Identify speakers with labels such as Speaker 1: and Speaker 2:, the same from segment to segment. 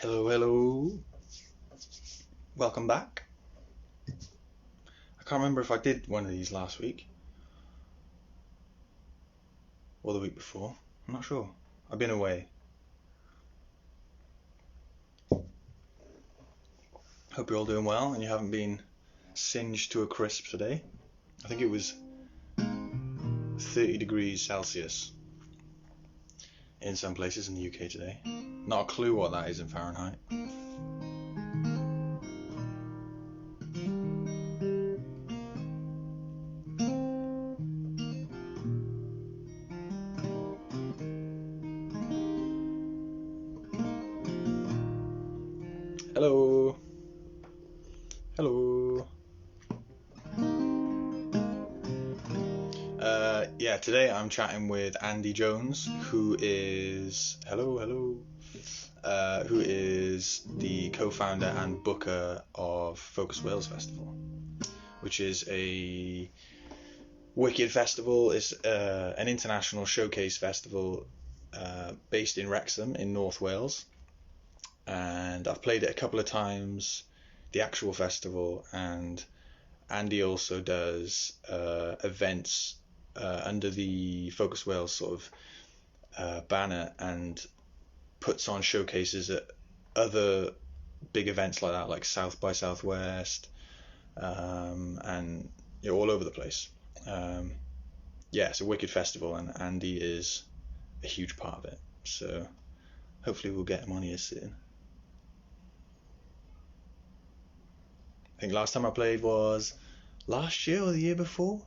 Speaker 1: Hello, hello. Welcome back. I can't remember if I did one of these last week or the week before. I'm not sure. I've been away. Hope you're all doing well and you haven't been singed to a crisp today. I think it was 30 degrees Celsius in some places in the UK today. Not a clue what that is in Fahrenheit. Hello. Hello. Yeah, today I'm chatting with Andy Jones, who is who is the co-founder and booker of Focus Wales Festival, which is a wicked festival. It's an international showcase festival based in Wrexham in North Wales, and I've played it a couple of times, the actual festival, and Andy also does events under the Focus Wales sort of banner, and puts on showcases at other big events like that, like South by Southwest, and all over the place. Yeah, it's a wicked festival, and Andy is a huge part of it. So hopefully we'll get him on here soon. I think last time I played was last year or the year before,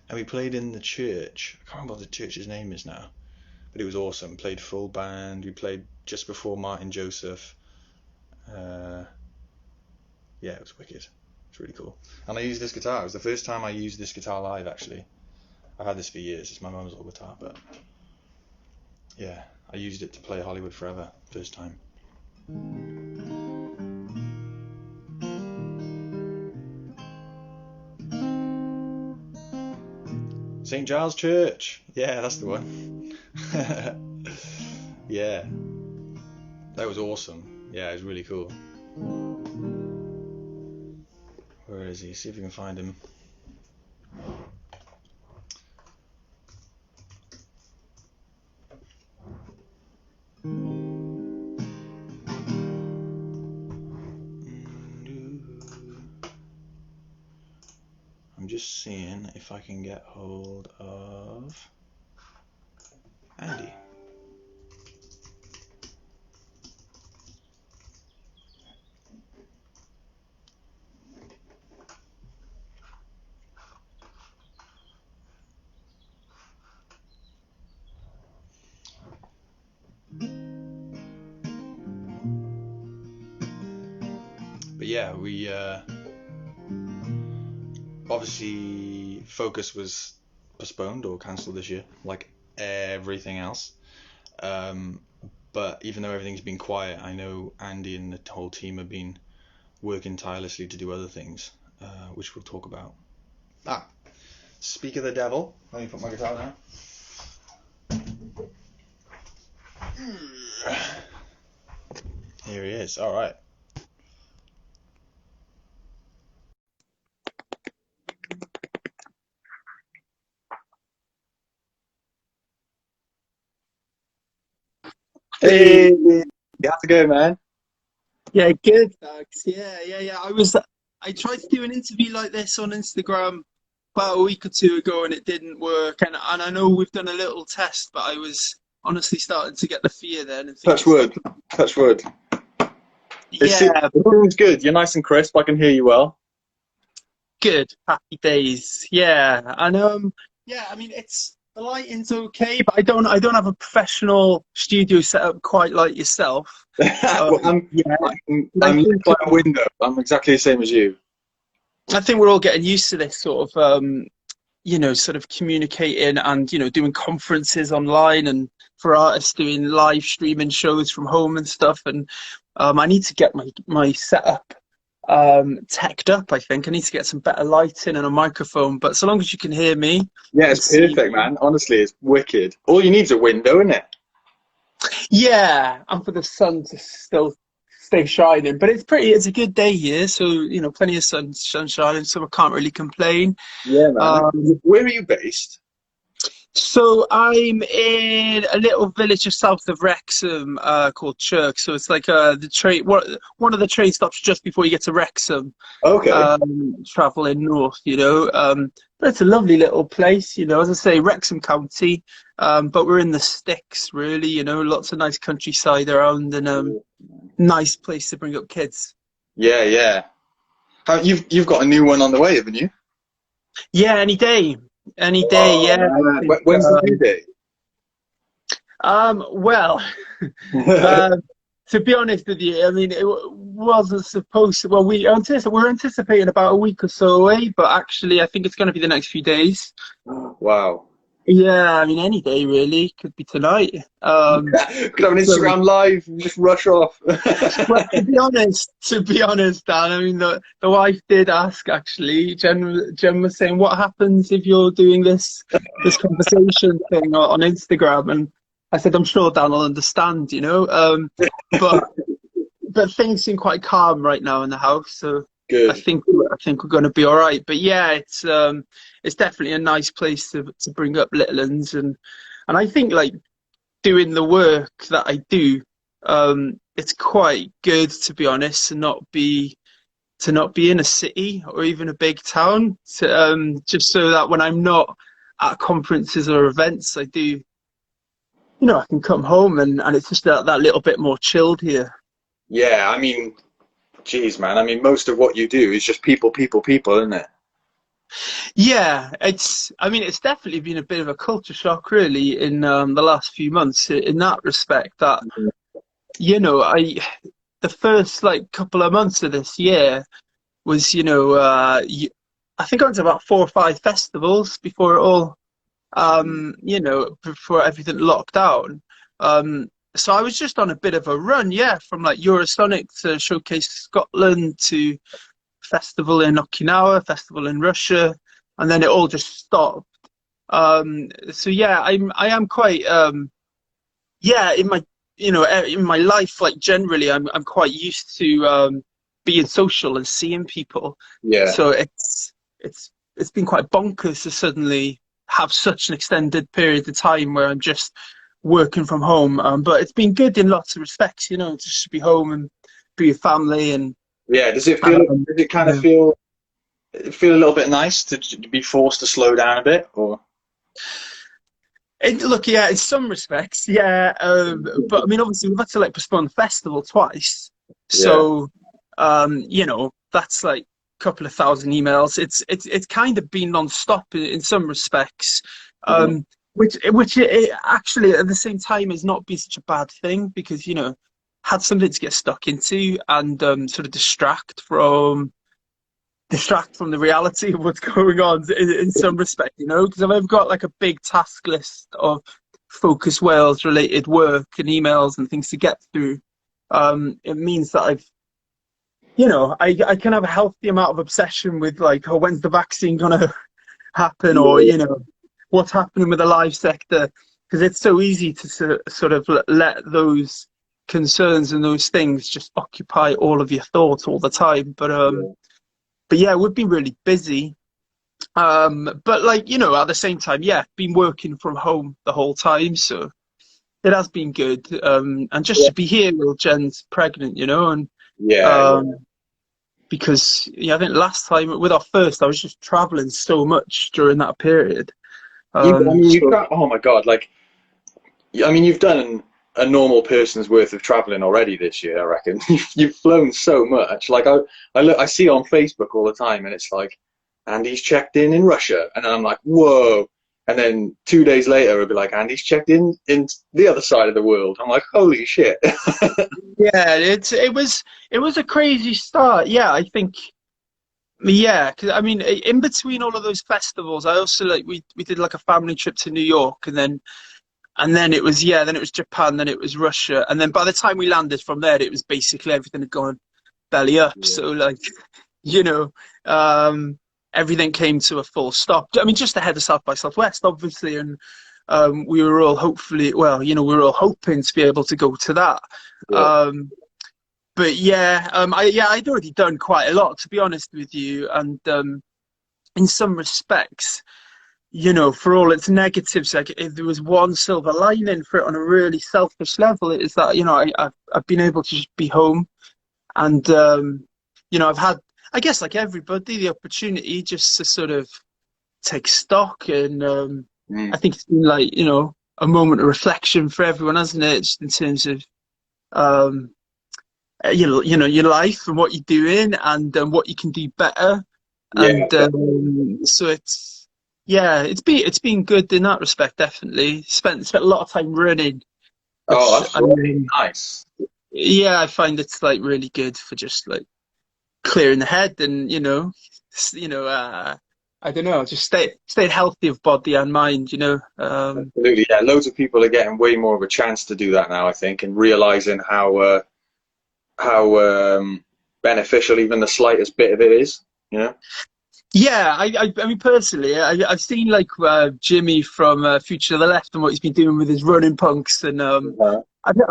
Speaker 1: and we played in the church. I can't remember what the church's name is now, but it was awesome. Played full band. We played just before Martin Joseph. Yeah, it was wicked. It's really cool. And I used this guitar. It was the first time I used this guitar live, actually. I've had this for years. It's my mum's old guitar, but yeah, I used it to play Hollywood Forever first time. St. Giles Church. Yeah, that's the one. Yeah, that was awesome. Yeah, it was really cool. Where is he? See if we can find him. I'm just seeing if I can get hold of Andy. But yeah, we obviously Focus was postponed or cancelled this year, like everything else. But even though everything's been quiet, I know Andy and the whole team have been working tirelessly to do other things, which we'll talk about. Speak of the devil. Let me put my guitar down. Here he is. All right. Hey, how's it going, man?
Speaker 2: Yeah, good, thanks. Yeah. I tried to do an interview like this on Instagram about a week or two ago and it didn't work. And I know we've done a little test, but I was honestly starting to get the fear then and
Speaker 1: Touch
Speaker 2: thinking,
Speaker 1: wood. Touch wood.
Speaker 2: yeah,
Speaker 1: The room's good. You're nice and crisp. I can hear you well.
Speaker 2: good, happy days. Yeah. And yeah, I mean the lighting's okay, but I don't have a professional studio set up quite like yourself.
Speaker 1: Well,
Speaker 2: Yeah, I
Speaker 1: I'm
Speaker 2: think
Speaker 1: by a window. I'm exactly the same as you.
Speaker 2: I think we're all getting used to this sort of sort of communicating and, doing conferences online and for artists doing live streaming shows from home and stuff. And I need to get my setup teched up, I think. I need to get some better lighting and a microphone. But so long as you can hear me
Speaker 1: Yeah,
Speaker 2: and
Speaker 1: it's
Speaker 2: see
Speaker 1: perfect,
Speaker 2: me.
Speaker 1: man. Honestly, it's wicked. All you need is a window, isn't it?
Speaker 2: Yeah, and for the sun to still stay shining. But it's a good day here, so plenty of sunshine, so I can't really complain.
Speaker 1: Yeah, man.
Speaker 2: Um,
Speaker 1: Where are you based?
Speaker 2: so I'm in a little village just south of Wrexham, called Chirk. So it's like the train, one of the train stops just before you get to Wrexham,
Speaker 1: Okay.
Speaker 2: traveling north. But it's a lovely little place. As I say, Wrexham County, but we're in the sticks, really. Lots of nice countryside around, and nice place to bring up kids.
Speaker 1: Yeah, yeah. You've got a new one on the way, haven't you?
Speaker 2: Yeah, any day.
Speaker 1: Oh
Speaker 2: Yeah, I
Speaker 1: man,
Speaker 2: think,
Speaker 1: when's the due date?
Speaker 2: well, um, to be honest with you, I mean, it wasn't supposed to. Well, we're anticipating about a week or so away, but actually, I think it's going to be the next few days.
Speaker 1: Wow.
Speaker 2: Yeah, I mean, any day really. Could be tonight.
Speaker 1: Could have an
Speaker 2: So,
Speaker 1: Instagram live and just rush off.
Speaker 2: well, to be honest, Dan, I mean, the wife did ask actually. Jen was saying, "What happens if you're doing this conversation thing on Instagram?" And I said, "I'm sure Dan will understand." But things seem quite calm right now in the house, so I
Speaker 1: Good.
Speaker 2: think I think we're going to be all right. But yeah, it's definitely a nice place to bring up little uns, and I think like doing the work that I do, it's quite good to be honest to not be in a city or even a big town, just so that when I'm not at conferences or events, I do, I can come home and it's just that little bit more chilled here.
Speaker 1: Yeah, I mean, geez, man. I mean, most of what you do is just people, people, people, isn't it?
Speaker 2: Yeah, I mean, it's definitely been a bit of a culture shock, really, in the last few months, in that respect. That the first like couple of months of this year was, I think I went to about 4 or 5 festivals before it all, before everything locked down. So I was just on a bit of a run, yeah, from like Eurosonic to Showcase Scotland to festival in Okinawa, festival in Russia, and then it all just stopped. So yeah, I am quite yeah, in my life, like generally I'm quite used to being social and seeing people.
Speaker 1: Yeah.
Speaker 2: So it's been quite bonkers to suddenly have such an extended period of time where I'm just working from home. But it's been good in lots of respects, just to be home and be with family and
Speaker 1: Yeah. Does it feel?
Speaker 2: um,
Speaker 1: Does it kind of
Speaker 2: yeah.
Speaker 1: feel a little bit nice to be forced to slow down a bit, or?
Speaker 2: Look, yeah, in some respects, yeah. But I mean, obviously, we've had to like postpone the festival twice,
Speaker 1: Yeah.
Speaker 2: so that's like a couple of thousand emails. It's kind of been non-stop in some respects,
Speaker 1: Mhm.
Speaker 2: which it actually at the same time has not been such a bad thing because had something to get stuck into and sort of distract from the reality of what's going on in some respect, because if I've got like a big task list of Focus Wales related work and emails and things to get through, it means that I can have a healthy amount of obsession with like, oh, when's the vaccine gonna happen, or what's happening with the live sector, because it's so easy to sort of let those concerns and those things just occupy all of your thoughts all the time. But yeah, we've been really busy. But like, at the same time, yeah, been working from home the whole time, so it has been good. And just
Speaker 1: Yeah.
Speaker 2: to be here while Jen's pregnant, and
Speaker 1: Yeah.
Speaker 2: um, because I think last time with our first, I was just traveling so much during that period.
Speaker 1: I mean, you've
Speaker 2: So
Speaker 1: got. Oh my God! Like, I mean, you've done a normal person's worth of traveling already this year. I reckon you've flown so much. Like, I see on Facebook all the time, and it's like, Andy's checked in Russia, and then I'm like, whoa. And then 2 days later, it'll be like, Andy's checked in the other side of the world. I'm like, holy shit.
Speaker 2: yeah, it was a crazy start. Yeah, I think. Yeah, because I mean, in between all of those festivals, I also like we did like a family trip to New York, and then it was Japan, then it was Russia, and then by the time we landed from there, it was basically everything had gone belly up.
Speaker 1: Yeah.
Speaker 2: So like, you know, um, everything came to a full stop. I mean, just ahead of South by Southwest, obviously, and we were all hoping to be able to go to that.
Speaker 1: Yeah.
Speaker 2: Um, but yeah, I'd already done quite a lot, to be honest with you, and in some respects, for all its negatives, like if there was one silver lining for it on a really selfish level, it is that I've been able to just be home, and I've had, I guess, like everybody, the opportunity just to sort of take stock, and I think it's been like a moment of reflection for everyone, hasn't it? Just in terms of um, your life and what you're doing, and what you can do better,
Speaker 1: Yeah.
Speaker 2: and so it's been good in that respect. Definitely spent a lot of time running,
Speaker 1: Oh,
Speaker 2: which
Speaker 1: that's really nice.
Speaker 2: yeah, I find it's like really good for just like clearing the head, and I don't know, just stay healthy of body and mind.
Speaker 1: Absolutely, yeah. Loads of people are getting way more of a chance to do that now, I think, and realizing how beneficial even the slightest bit of it is. You know?
Speaker 2: Yeah, I mean, personally, I've seen like Jimmy from Future to the Left and what he's been doing with his running punks, and I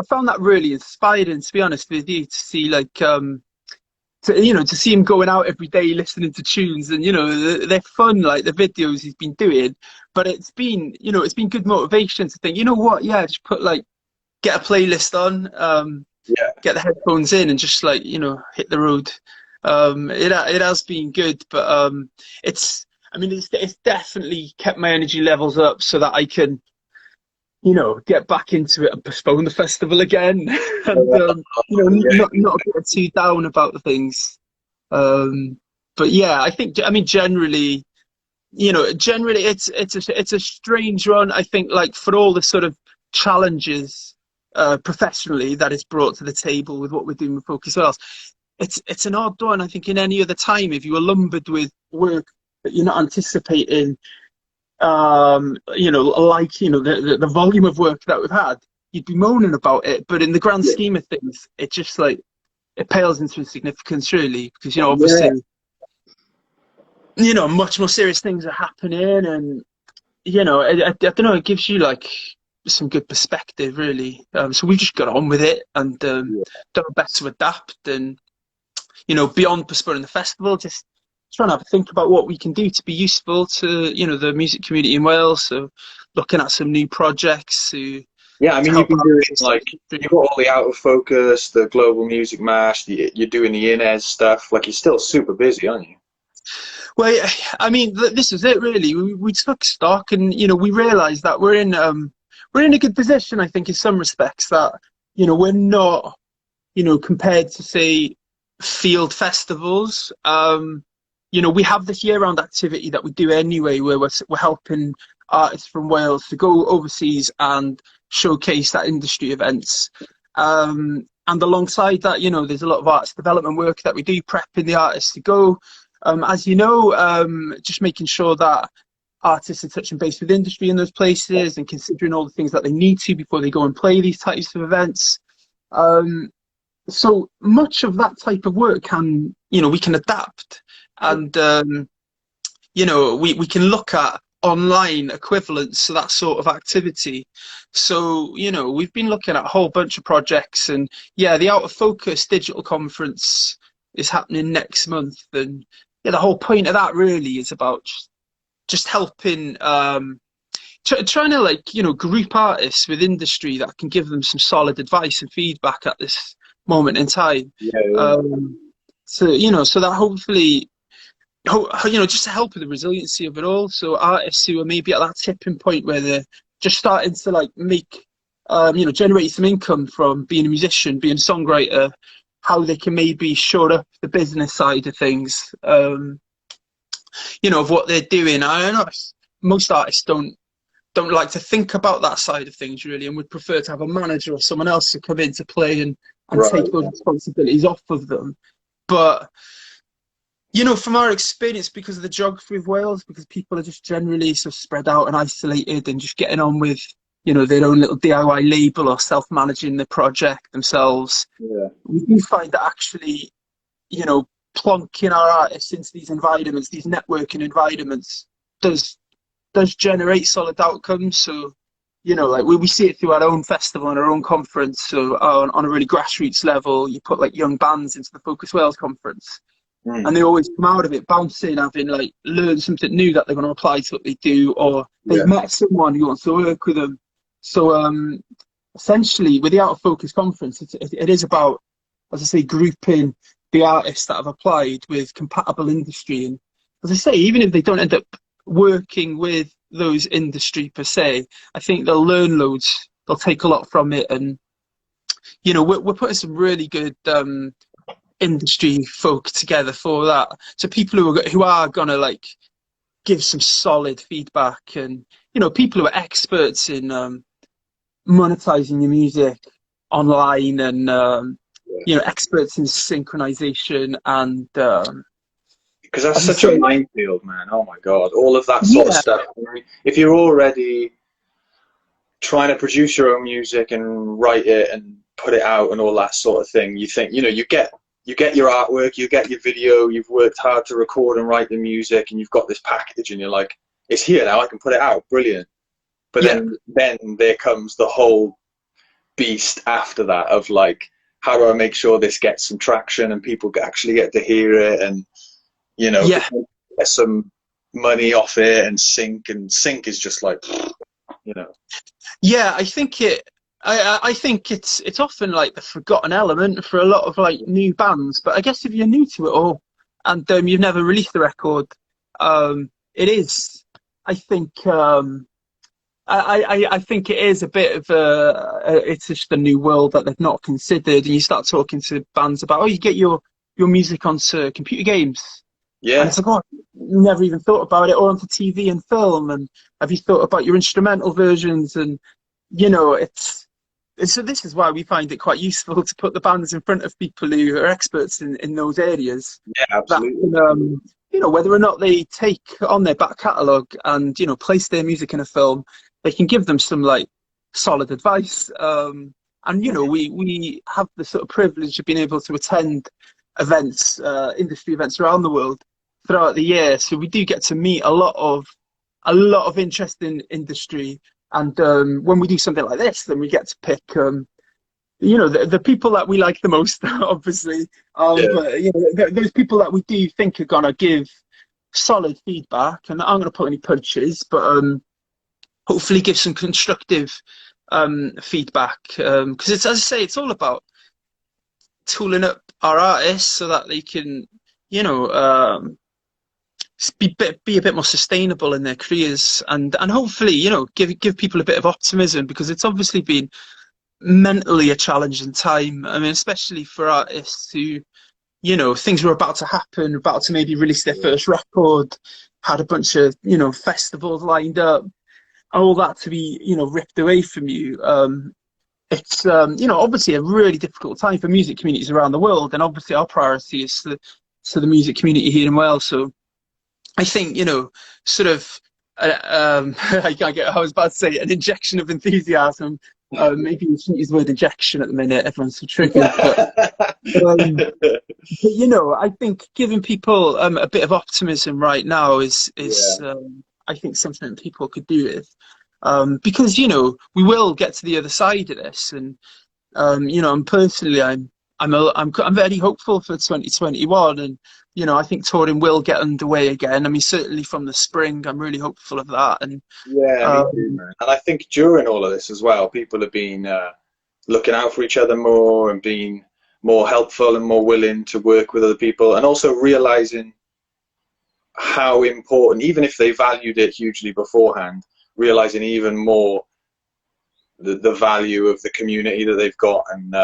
Speaker 2: found that really inspiring, to be honest with you, to see like to see him going out every day listening to tunes, and they're fun, like the videos he's been doing, but it's been good motivation to think, what, yeah, just get a playlist on,
Speaker 1: Yeah.
Speaker 2: get the headphones in, and just like hit the road. It has been good, but it's I mean it's definitely kept my energy levels up so that I can get back into it and postpone the festival again, and
Speaker 1: Yeah.
Speaker 2: not get too down about the things. But yeah, I mean generally it's a strange run. I think, like, for all the sort of challenges professionally that it's brought to the table with what we're doing with Focus Wales, it's an odd one. I think in any other time, if you were lumbered with work that you're not anticipating, the volume of work that we've had, you'd be moaning about it. But in the grand
Speaker 1: Yeah.
Speaker 2: scheme of things, it just like it pales into insignificance, really, because
Speaker 1: Yeah.
Speaker 2: obviously much more serious things are happening, and I don't know, it gives you like some good perspective, really. So we've just got on with it, and done our best to adapt, and beyond postponing the festival, just trying to have a think about what we can do to be useful to the music community in Wales. So looking at some new projects
Speaker 1: Yeah, I
Speaker 2: to
Speaker 1: mean, you've
Speaker 2: help
Speaker 1: been
Speaker 2: out.
Speaker 1: doing like you've got all the Out of Focus, the Global Music Mash, you're doing the Inez stuff. Like, you're still super busy, aren't you?
Speaker 2: Well, I mean, this is it, really. We took stock, and we realised that we're in a good position, I think, in some respects, that we're not, compared to, say, field festivals. We have this year-round activity that we do anyway, where we're helping artists from Wales to go overseas and showcase at industry events. And alongside that, there's a lot of artist development work that we do, prepping the artists to go. As you know, just making sure that artists are touching base with industry in those places and considering all the things that they need to before they go and play these types of events. So much of that type of work we can adapt, and we can look at online equivalents to that sort of activity. So we've been looking at a whole bunch of projects, and yeah, the Out of Focus digital conference is happening next month, and yeah, the whole point of that really is about just helping, trying to, like, group artists with industry that can give them some solid advice and feedback at this moment in time.
Speaker 1: Yeah, yeah.
Speaker 2: So that hopefully, just to help with the resiliency of it all. So artists who are maybe at that tipping point where they're just starting to like make, generate some income from being a musician, being a songwriter, how they can maybe shore up the business side of things, of what they're doing. I know most artists don't like to think about that side of things, really, and would prefer to have a manager or someone else to come in to play and
Speaker 1: Right.
Speaker 2: take those responsibilities off of them. But from our experience, because of the geography of Wales, because people are just generally so spread out and isolated and just getting on with their own little DIY label or self-managing the project themselves,
Speaker 1: Yeah.
Speaker 2: we do find that actually plonking our artists into these environments, these networking environments, does generate solid outcomes. So you know, like we see it through our own festival and our own conference. So on a really grassroots level, you put like young bands into the Focus Wales conference, and they always come out of it bouncing, having like learned something new that they're going to apply to what they do, or they've met someone who wants to work with them. So essentially, with the Out of Focus conference, it is about, as I say, grouping the artists that have applied with compatible industry. And as I say, even if they don't end up working with those industry per se, I think they'll learn loads. They'll take a lot from it, and you know, we're putting some really good industry folk together for that. So people who are gonna like give some solid feedback, and you know, people who are experts in monetizing your music online, and you know, experts in synchronization, and
Speaker 1: because that's such a minefield, man. Oh my god, all of that sort of stuff. If you're already trying to produce your own music and write it and put it out and all that sort of thing, you think, you know, you get your artwork, you get your video, you've worked hard to record and write the music, and you've got this package, and you're like, it's here now, I can put it out, brilliant. But then there comes the whole beast after that of like, how do I make sure this gets some traction and people actually get to hear it, and you know, get some money off it, and sync is just like, you know.
Speaker 2: Yeah, I think it's often like the forgotten element for a lot of like new bands. But I guess if you're new to it all, and you've never released the record, it is. I think I think it is a bit of it's just a new world that they've not considered. And you start talking to bands about, oh, you get your music onto computer games. Yeah. And it's like, oh, never even thought about it, or onto TV and film. And have you thought about your instrumental versions? And, you know, so this is why we find it quite useful to put the bands in front of people who are experts in those areas.
Speaker 1: Yeah, absolutely.
Speaker 2: That, you know, whether or not they take on their back catalogue and, you know, place their music in a film, they can give them some, like, solid advice. And, you know, we have the sort of privilege of being able to attend events, industry events around the world throughout the year, so we do get to meet a lot of interesting industry, and when we do something like this, then we get to pick you know, the people that we like the most, obviously, but you know, those people that we do think are gonna give solid feedback, and aren't gonna pull any punches, but hopefully give some constructive feedback, because it's, as I say, it's all about tooling up our artists so that they can, you know, be a bit more sustainable in their careers, and hopefully, you know, give people a bit of optimism, because it's obviously been mentally a challenging time. I mean, especially for artists who, you know, things were about to happen, about to maybe release their first record, had a bunch of, you know, festivals lined up, all that to be, you know, ripped away from you. It's you know, obviously a really difficult time for music communities around the world, and obviously our priority is to the music community here in Wales. So I think, you know, sort of I was about to say an injection of enthusiasm. Maybe you shouldn't use the word injection at the minute, everyone's so triggered, but you know, I think giving people a bit of optimism right now is I think something that people could do with, because, you know, we will get to the other side of this, and you know, and personally, I'm very hopeful for 2021, and you know, I think touring will get underway again. I mean, certainly from the spring, I'm really hopeful of that. And
Speaker 1: yeah, me too, man. And I think during all of this as well, people have been looking out for each other more, and being more helpful and more willing to work with other people, and also realizing how important, even if they valued it hugely beforehand, realizing even more the value of the community that they've got, and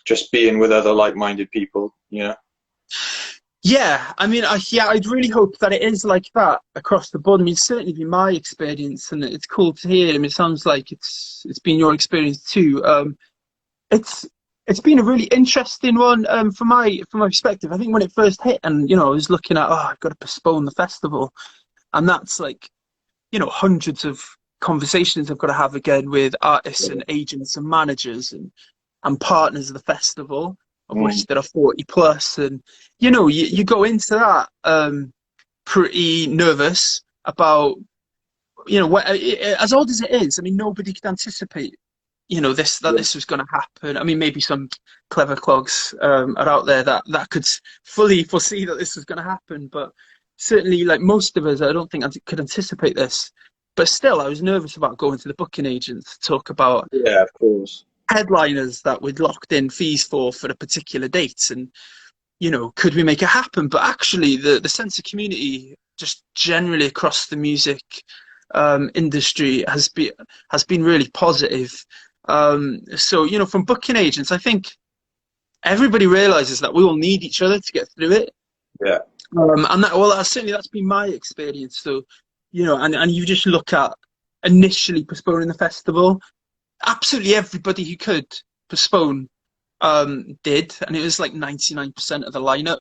Speaker 1: just being with other like-minded people, you know.
Speaker 2: Yeah, I mean, I'd really hope that it is like that across the board. I mean, it's certainly been my experience, and it's cool to hear. I mean, it sounds like it's been your experience too. It's been a really interesting one from my perspective. I think when it first hit, and you know, I was looking at, I've got to postpone the festival, and that's like, you know, hundreds of conversations I've got to have again with artists and agents and managers and partners of the festival, of which there are 40 plus, and you know, you go into that pretty nervous about as odd as it is, I mean, nobody could anticipate, that
Speaker 1: Yeah.
Speaker 2: this was going to happen. I mean, maybe some clever clogs are out there that could fully foresee that this was going to happen, but certainly, like most of us, I don't think I could anticipate this. But still, I was nervous about going to the booking agent to talk about
Speaker 1: Yeah, of course.
Speaker 2: headliners that we'd locked in fees for a particular date, and could we make it happen? But actually, the sense of community just generally across the music industry has been really positive. So from booking agents, I think everybody realizes that we all need each other to get through it.
Speaker 1: Yeah.
Speaker 2: And that's been my experience. So, and you just look at initially postponing the festival, absolutely everybody who could postpone did, and it was like 99% of the lineup.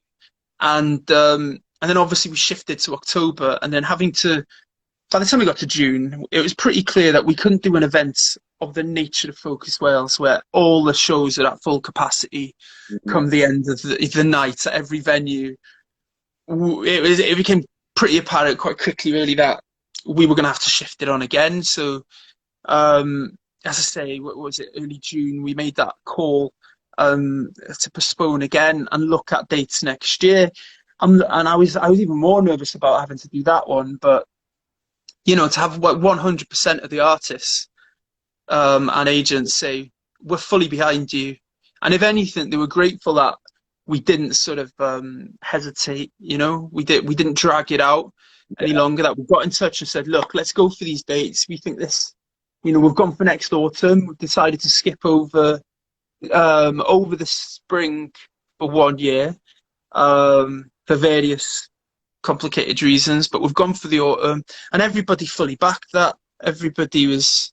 Speaker 2: And then obviously we shifted to October, and then by the time we got to June, it was pretty clear that we couldn't do an event of the nature of Focus Wales, where all the shows are at full capacity
Speaker 1: Mhm.
Speaker 2: come the end of the night at every venue. It became pretty apparent quite quickly, really, that we were going to have to shift it on again. So, as I say, what was it, early June, we made that call to postpone again and look at dates next year. And I was even more nervous about having to do that one, but to have 100% of the artists and agents say we're fully behind you, and if anything, they were grateful that we didn't sort of hesitate. We didn't drag it out any
Speaker 1: Yeah.
Speaker 2: longer. That we got in touch and said, look, let's go for these dates. We think this. We've gone for next autumn. We've decided to skip over the spring for 1 year for various complicated reasons, but we've gone for the autumn, and everybody fully backed that. Everybody was,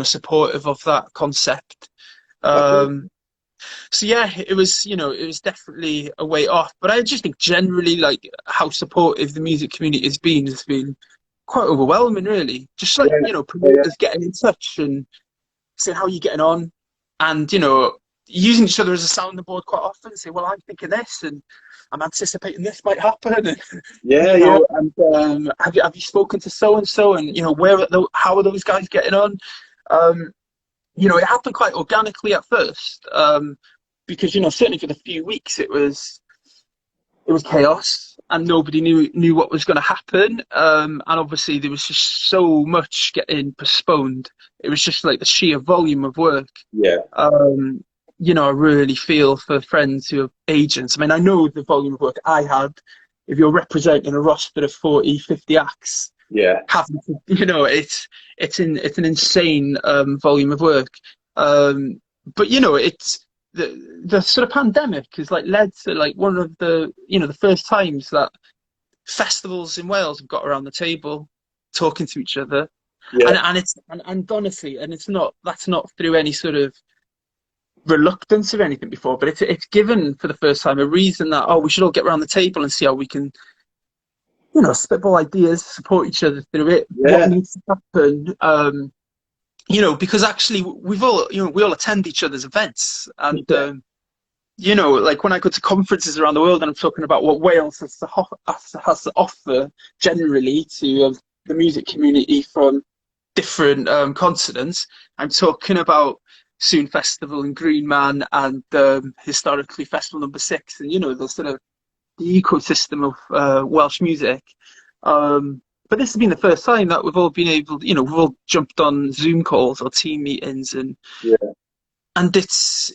Speaker 2: supportive of that concept.
Speaker 1: Okay.
Speaker 2: So yeah, it was definitely a way off. But I just think generally, like, how supportive the music community has been quite overwhelming, really. Just like,
Speaker 1: Yeah. Yeah.
Speaker 2: promoters getting in touch and saying how are you getting on, and using each other as a sounding board quite often. Say, well, I'm thinking this, and I'm anticipating this might happen, and
Speaker 1: Yeah. Yeah.
Speaker 2: have you spoken to so and so, and how are those guys getting on? Um, it happened quite organically at first, because certainly for the few weeks it was chaos and nobody knew what was going to happen. And obviously there was just so much getting postponed. It was just like the sheer volume of work.
Speaker 1: Yeah.
Speaker 2: I really feel for friends who are agents. I mean, I know the volume of work I had. If you're representing a roster of 40, 50 acts,
Speaker 1: Yeah.
Speaker 2: having to, it's an insane volume of work. But it's the sort of pandemic has like led to like one of the first times that festivals in Wales have got around the table talking to each other,
Speaker 1: Yeah.
Speaker 2: and honestly, and that's not through any sort of reluctance or anything before, but it's given for the first time a reason that, we should all get around the table and see how we can spitball ideas, support each other through it, what
Speaker 1: Yeah.
Speaker 2: needs to happen. Because actually we all attend each other's events, and
Speaker 1: Yeah.
Speaker 2: like when I go to conferences around the world and I'm talking about what Wales has to offer generally to the music community from different continents, I'm talking about Soon Festival and Green Man and historically Festival Number 6, and the sort of the ecosystem of Welsh music. But this has been the first time that we've all been able, we've all jumped on Zoom calls or team meetings,
Speaker 1: Yeah.
Speaker 2: and it's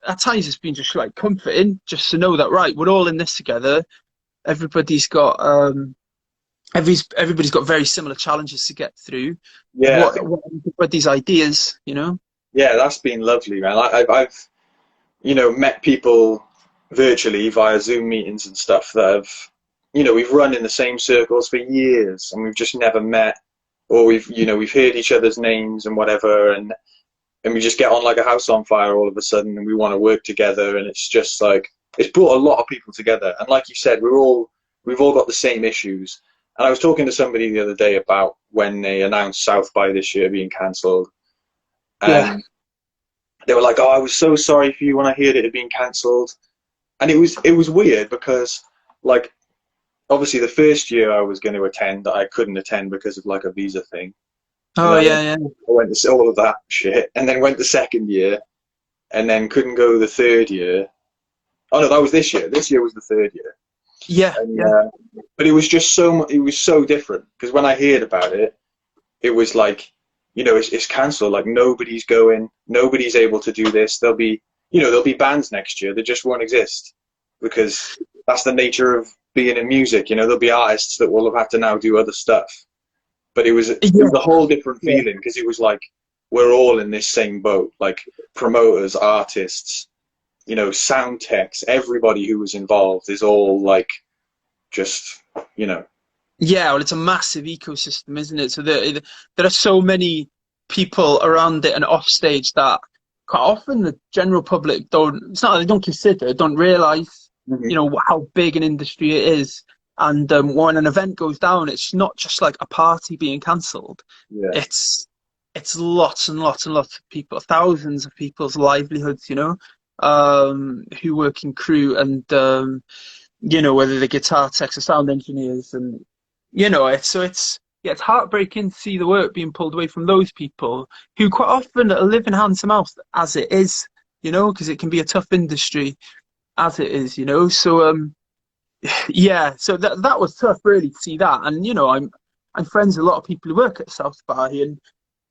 Speaker 2: at times it's been just like comforting just to know that, right, we're all in this together. Everybody's got everybody's got very similar challenges to get through.
Speaker 1: Yeah.
Speaker 2: What these ideas,
Speaker 1: Yeah. That's been lovely, man. I've met people virtually via Zoom meetings and stuff that have, we've run in the same circles for years and we've just never met, or we've heard each other's names and whatever, and we just get on like a house on fire all of a sudden, and we want to work together, and it's just like it's brought a lot of people together. And like you said, we've all got the same issues. And I was talking to somebody the other day about when they announced South by this year being cancelled,
Speaker 2: yeah,
Speaker 1: and they were like, "Oh, I was so sorry for you when I heard it had been cancelled." And it was weird because, like, obviously the first year I was going to attend, I couldn't attend because of like a visa thing. And
Speaker 2: Oh
Speaker 1: then
Speaker 2: yeah, yeah.
Speaker 1: I went to all of that shit, and then went the second year, and then couldn't go the third year. Oh no, that was this year. This year was the third year.
Speaker 2: Yeah,
Speaker 1: And,
Speaker 2: yeah.
Speaker 1: but it was just it was so different because when I heard about it, it was like, it's cancelled. Like nobody's going, nobody's able to do this. There'll be bands next year that just won't exist because that's the nature of being in music. There'll be artists that will have to now do other stuff. But it was a whole different
Speaker 2: Yeah.
Speaker 1: feeling because it was like we're all in this same boat, like promoters, artists, sound techs, everybody who was involved is all like just,
Speaker 2: Yeah, well, it's a massive ecosystem, isn't it? So there are so many people around it and off stage that quite often the general public it's not that they don't consider, don't realize,
Speaker 1: Mhm.
Speaker 2: how big an industry it is. And when an event goes down, it's not just like a party being cancelled.
Speaker 1: Yeah,
Speaker 2: It's lots and lots and lots of people, thousands of people's livelihoods, who work in crew and whether they're guitar techs or sound engineers, and it's heartbreaking to see the work being pulled away from those people who quite often are living hand to mouth as it is, because it can be a tough industry as it is, So yeah, so that was tough really to see that, and I'm friends with a lot of people who work at South by, and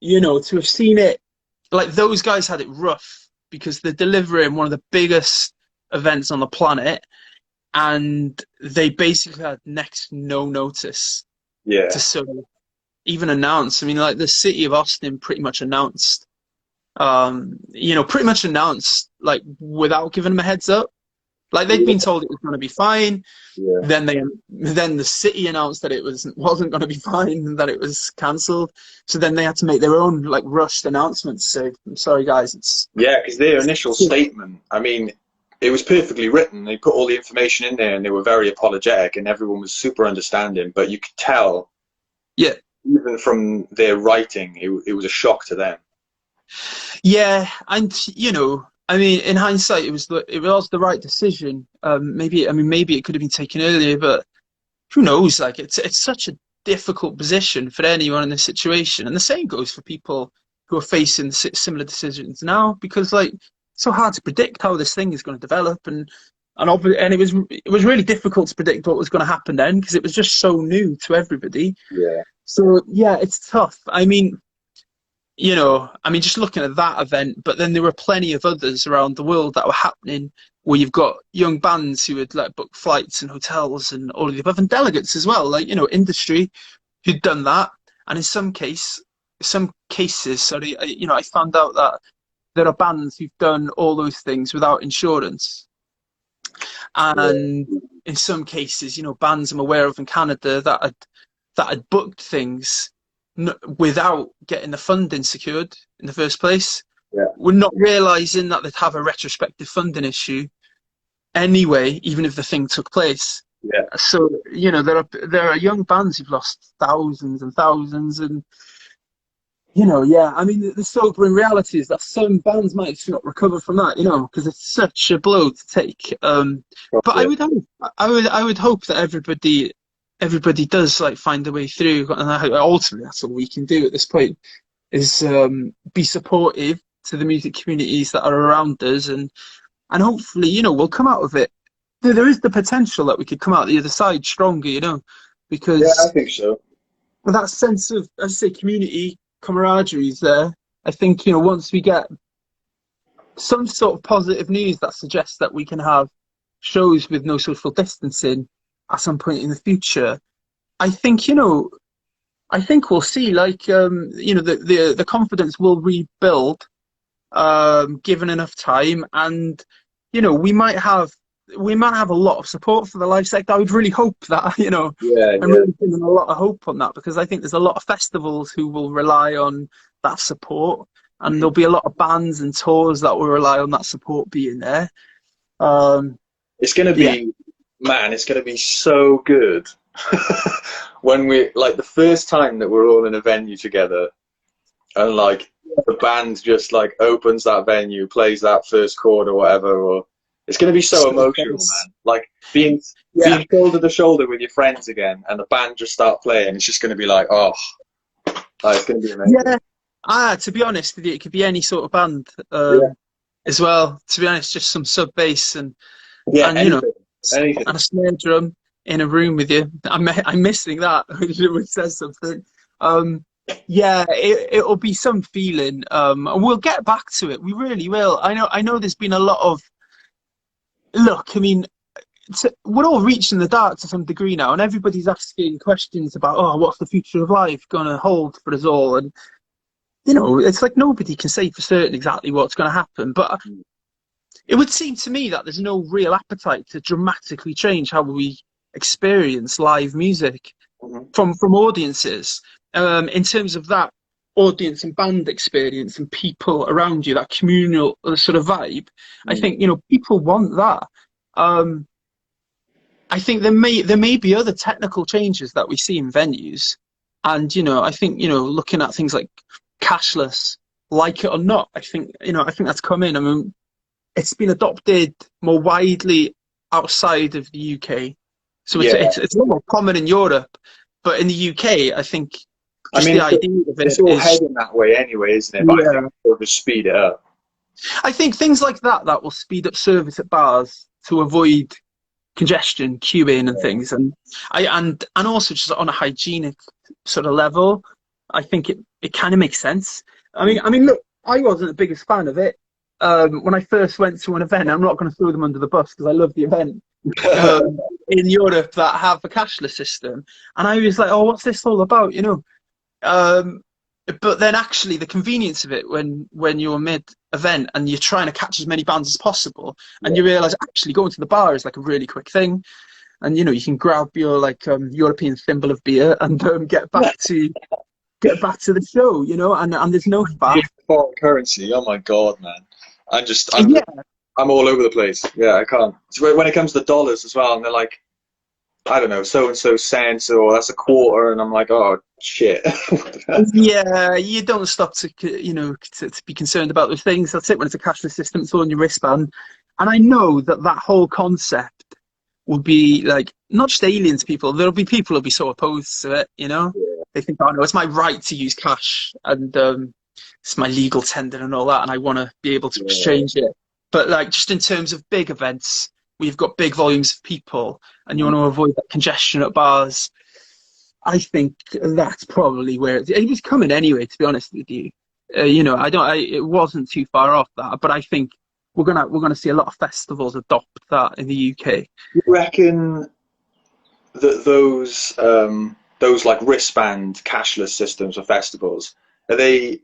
Speaker 2: to have seen it, like those guys had it rough because they're delivering one of the biggest events on the planet, and they basically had next no notice
Speaker 1: yeah,
Speaker 2: to sort of even announce. I mean, like the city of Austin pretty much announced, like without giving them a heads up. Like they'd been told it was going to be fine.
Speaker 1: yeah.
Speaker 2: Then the city announced that it wasn't going to be fine and that it was cancelled. So then they had to make their own like rushed announcements. So I'm sorry, guys.
Speaker 1: Yeah, because their initial statement, I mean, it was perfectly written. They put all the information in there and they were very apologetic and everyone was super understanding. But you could tell,
Speaker 2: Yeah.
Speaker 1: even from their writing, it was a shock to them.
Speaker 2: Yeah, and I mean, in hindsight, it was the right decision. Maybe it could have been taken earlier, but who knows? Like, it's such a difficult position for anyone in this situation, and the same goes for people who are facing similar decisions now, because like it's so hard to predict how this thing is going to develop, and it was really difficult to predict what was going to happen then because it was just so new to everybody.
Speaker 1: Yeah,
Speaker 2: So yeah, it's tough. Just looking at that event, but then there were plenty of others around the world that were happening where you've got young bands who would like book flights and hotels and all of the above, and delegates as well, like, industry who'd done that. And in some cases, sorry, I found out that there are bands who've done all those things without insurance.
Speaker 1: yeah,
Speaker 2: And in some cases, bands I'm aware of in Canada that had booked things without getting the funding secured in the first place.
Speaker 1: yeah,
Speaker 2: We're not realizing that they'd have a retrospective funding issue anyway, even if the thing took place.
Speaker 1: yeah.
Speaker 2: So there are young bands who've lost thousands and thousands, and yeah. I mean, the sobering reality is that some bands might just not recover from that, because it's such a blow to take. But
Speaker 1: Yeah.
Speaker 2: I would hope that everybody does like find a way through, and ultimately that's all we can do at this point is be supportive to the music communities that are around us, and hopefully we'll come out of it. There is the potential that we could come out the other side stronger,
Speaker 1: Yeah, I
Speaker 2: because
Speaker 1: think so.
Speaker 2: that sense of, as I say, community camaraderie is there. I think once we get some sort of positive news that suggests that we can have shows with no social distancing at some point in the future, I think we'll see, like, the confidence will rebuild, given enough time, and we might have a lot of support for the live sector. I would really hope that,
Speaker 1: Yeah,
Speaker 2: I'm
Speaker 1: yeah.
Speaker 2: really putting a lot of hope on that, because I think there's a lot of festivals who will rely on that support, and there'll be a lot of bands and tours that will rely on that support being there. Um,
Speaker 1: It's gonna
Speaker 2: yeah,
Speaker 1: be, man, it's gonna be so good when we like the first time that we're all in a venue together and like the band just like opens that venue, plays that first chord or whatever, or
Speaker 3: It's going to be so
Speaker 2: So
Speaker 3: emotional,
Speaker 2: close.
Speaker 3: man. Like being
Speaker 2: Yeah,
Speaker 3: shoulder to shoulder with your friends again, and the band just start playing. It's just going to be like, oh, it's going to be amazing.
Speaker 2: yeah. To be honest with you, it could be any sort of band
Speaker 3: Yeah,
Speaker 2: as well. To be honest, just some sub bass
Speaker 3: yeah,
Speaker 2: and
Speaker 3: anything,
Speaker 2: and
Speaker 3: anything.
Speaker 2: a snare drum in a room with you. I'm missing that, which says something. Um, yeah, it'll be some feeling. And we'll get back to it. We really will. I know. There's been a lot of look. I mean, we're all reaching the dark to some degree now, and everybody's asking questions about, oh, what's the future of life going to hold for us all? And it's like nobody can say for certain exactly what's going to happen. But it would seem to me that there's no real appetite to dramatically change how we experience live music
Speaker 3: Mhm.
Speaker 2: from audiences. In terms of that audience and band experience and people around you, that communal sort of vibe, I
Speaker 3: Mm.
Speaker 2: think people want that. Um, I think there may be other technical changes that we see in venues, and I think looking at things like cashless, like it or not, I think that's come in. I mean, it's been adopted more widely outside of the UK, so it's
Speaker 3: Yeah,
Speaker 2: it's a lot more common in Europe, but in the UK, I think
Speaker 3: I
Speaker 2: just
Speaker 3: mean,
Speaker 2: the idea of
Speaker 3: it's
Speaker 2: it
Speaker 3: all
Speaker 2: is,
Speaker 3: heading that way anyway, isn't it? But I think
Speaker 2: yeah.
Speaker 3: it'll just speed it up.
Speaker 2: I think things like that will speed up service at bars to avoid congestion, queuing, and things, and also just on a hygienic sort of level, I think it kind of makes sense. I mean, look, I wasn't the biggest fan of it when I first went to an event. I'm not going to throw them under the bus because I love the event in Europe that have a cashless system, and I was like, oh, what's this all about? Um, but then actually the convenience of it when you're mid event and you're trying to catch as many bands as possible, and
Speaker 3: Yeah.
Speaker 2: you realize actually going to the bar is like a really quick thing, and you can grab your like European thimble of beer and get back to the show, and there's no faff.
Speaker 3: Foreign currency. Oh my God, man. I'm just, I'm,
Speaker 2: Yeah,
Speaker 3: I'm all over the place. Yeah, I can't. So when it comes to dollars as well, and they're like, I don't know, so and so cents, or that's a quarter, and I'm like, oh shit.
Speaker 2: yeah, you don't stop to be concerned about those things. That's it. When it's a cashless system, it's all on your wristband, and I know that whole concept will be like not just alien to people. There'll be people who'll be so opposed to it. They think, oh no, it's my right to use cash, and it's my legal tender and all that, and I want to be able to
Speaker 3: Yeah.
Speaker 2: exchange it. But like just in terms of big events, where you've got big volumes of people, and you want to avoid that congestion at bars, I think that's probably where it was coming anyway. To be honest with you, I don't. It wasn't too far off that, but I think we're gonna see a lot of festivals adopt that in the UK.
Speaker 3: You reckon that those like wristband cashless systems for festivals, are they?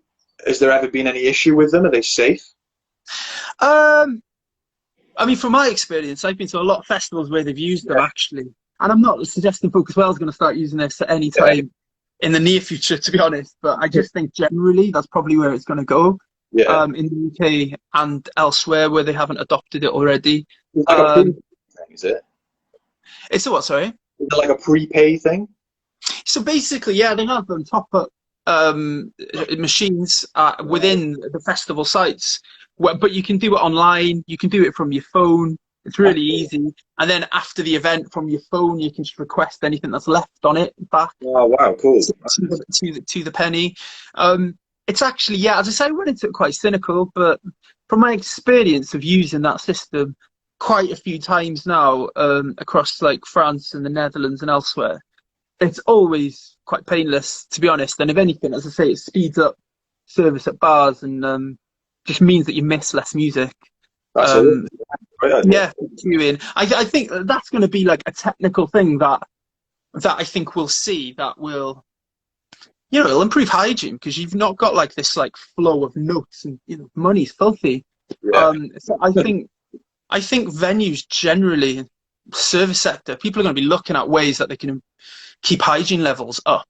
Speaker 3: Has there ever been any issue with them? Are they safe?
Speaker 2: Um, I mean, from my experience, I've been to a lot of festivals where they've used them
Speaker 3: Yeah.
Speaker 2: actually, and I'm not suggesting Focus Well is going to start using this at any
Speaker 3: Yeah.
Speaker 2: time in the near future, to be honest. But I just think generally that's probably where it's going to go
Speaker 3: Yeah.
Speaker 2: in the UK and elsewhere where they haven't adopted it already.
Speaker 3: It's like a pre
Speaker 2: Um,
Speaker 3: thing, is it?
Speaker 2: it's a what? Sorry.
Speaker 3: Is it like a prepay thing?
Speaker 2: So basically, yeah, they have them top up machines within the festival sites, but you can do it online. You can do it from your phone. It's really easy. And then after the event, from your phone, you can just request anything that's left on it back
Speaker 3: Oh wow, cool.
Speaker 2: to the penny. It's actually, yeah, as I say, I went into it quite cynical, but from my experience of using that system quite a few times now across like France and the Netherlands and elsewhere, it's always quite painless, to be honest. And if anything, as I say, it speeds up service at bars and just means that you miss less music.
Speaker 3: That's a
Speaker 2: Um,
Speaker 3: great idea.
Speaker 2: yeah, queuing. I think that's going to be like a technical thing that I think we'll see that will, it'll improve hygiene because you've not got like this like flow of notes and money's filthy.
Speaker 3: Yeah.
Speaker 2: So I think venues generally, service sector, people are going to be looking at ways that they can keep hygiene levels up.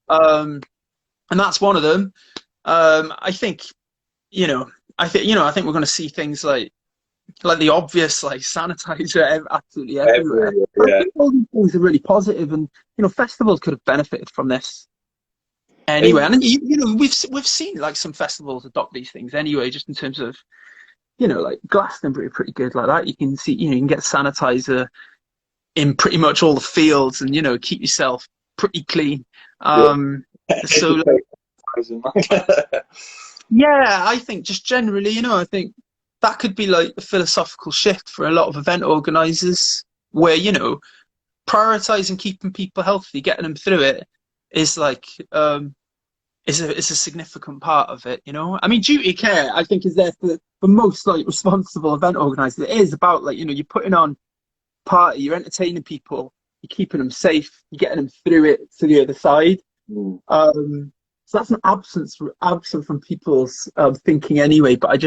Speaker 2: Um, and that's one of them. I think, I think we're going to see things like the obvious, like sanitizer, absolutely everywhere.
Speaker 3: Everywhere,
Speaker 2: But I
Speaker 3: yeah.
Speaker 2: think all these things are really positive, and festivals could have benefited from this anyway.
Speaker 3: And
Speaker 2: And we've seen like some festivals adopt these things anyway, just in terms of like Glastonbury are pretty good like that. You can see, you can get sanitizer in pretty much all the fields, and keep yourself pretty clean.
Speaker 3: Yeah.
Speaker 2: So yeah, I think just generally, I think that could be like a philosophical shift for a lot of event organizers, where prioritizing keeping people healthy, getting them through it, is like is a significant part of it. I mean, duty of care, I think, is there for most like responsible event organizers. It is about like you're putting on party, you're entertaining people, you're keeping them safe, you're getting them through it to the other side. So that's an absent from people's thinking anyway. But